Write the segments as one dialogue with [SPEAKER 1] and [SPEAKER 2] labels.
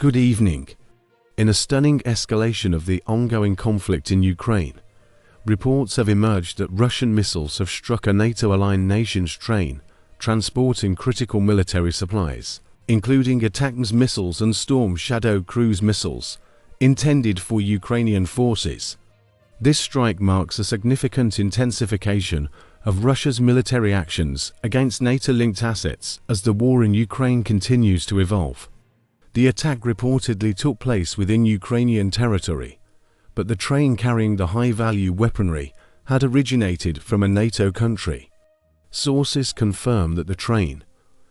[SPEAKER 1] Good evening. In a stunning escalation of the ongoing conflict in Ukraine, reports have emerged that Russian missiles have struck a NATO-aligned nation's train transporting critical military supplies, including ATACMS missiles and Storm Shadow cruise missiles, intended for Ukrainian forces. This strike marks a significant intensification of Russia's military actions against NATO-linked assets as the war in Ukraine continues to evolve. The attack reportedly took place within Ukrainian territory, but the train carrying the high-value weaponry had originated from a NATO country. Sources confirm that the train,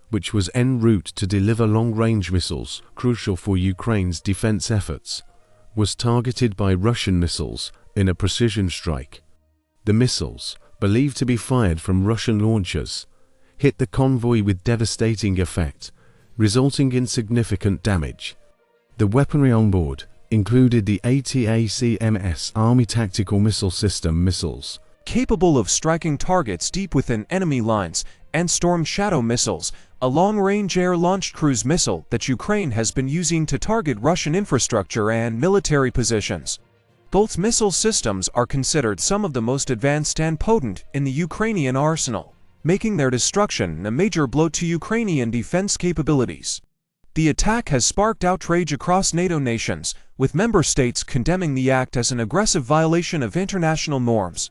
[SPEAKER 1] which was en route to deliver long-range missiles crucial for Ukraine's defense efforts, was targeted by Russian missiles in a precision strike. The missiles, believed to be fired from Russian launchers, hit the convoy with devastating effect, resulting in significant damage. The weaponry on board included the ATACMS Army Tactical Missile System missiles,
[SPEAKER 2] capable of striking targets deep within enemy lines, and Storm Shadow missiles, a long-range air-launched cruise missile that Ukraine has been using to target Russian infrastructure and military positions. Both missile systems are considered some of the most advanced and potent in the Ukrainian arsenal, making their destruction a major blow to Ukrainian defense capabilities. The attack has sparked outrage across NATO nations, with member states condemning the act as an aggressive violation of international norms.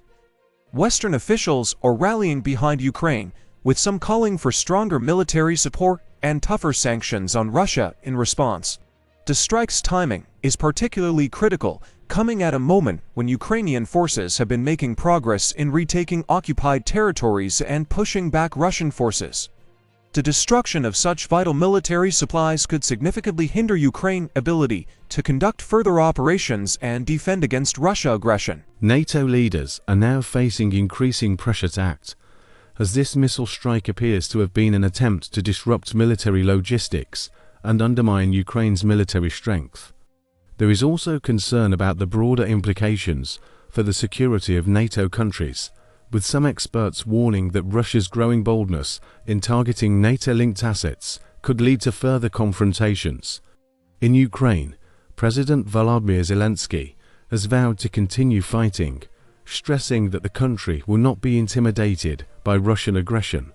[SPEAKER 2] Western officials are rallying behind Ukraine, with some calling for stronger military support and tougher sanctions on Russia in response. The strike's timing is particularly critical, coming at a moment when Ukrainian forces have been making progress in retaking occupied territories and pushing back Russian forces. The destruction of such vital military supplies could significantly hinder Ukraine's ability to conduct further operations and defend against Russian aggression.
[SPEAKER 1] NATO leaders are now facing increasing pressure to act, as this missile strike appears to have been an attempt to disrupt military logistics and undermine Ukraine's military strength. There is also concern about the broader implications for the security of NATO countries, with some experts warning that Russia's growing boldness in targeting NATO-linked assets could lead to further confrontations. In Ukraine, President Volodymyr Zelensky has vowed to continue fighting, stressing that the country will not be intimidated by Russian aggression.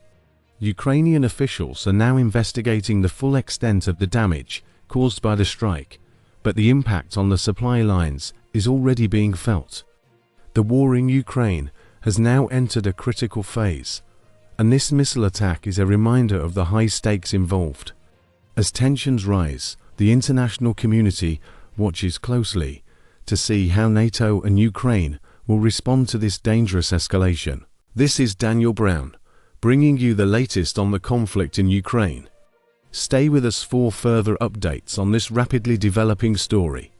[SPEAKER 1] Ukrainian officials are now investigating the full extent of the damage caused by the strike, but the impact on the supply lines is already being felt. The war in Ukraine has now entered a critical phase, and this missile attack is a reminder of the high stakes involved. As tensions rise, the international community watches closely to see how NATO and Ukraine will respond to this dangerous escalation. This is Daniel Brown, bringing you the latest on the conflict in Ukraine. Stay with us for further updates on this rapidly developing story.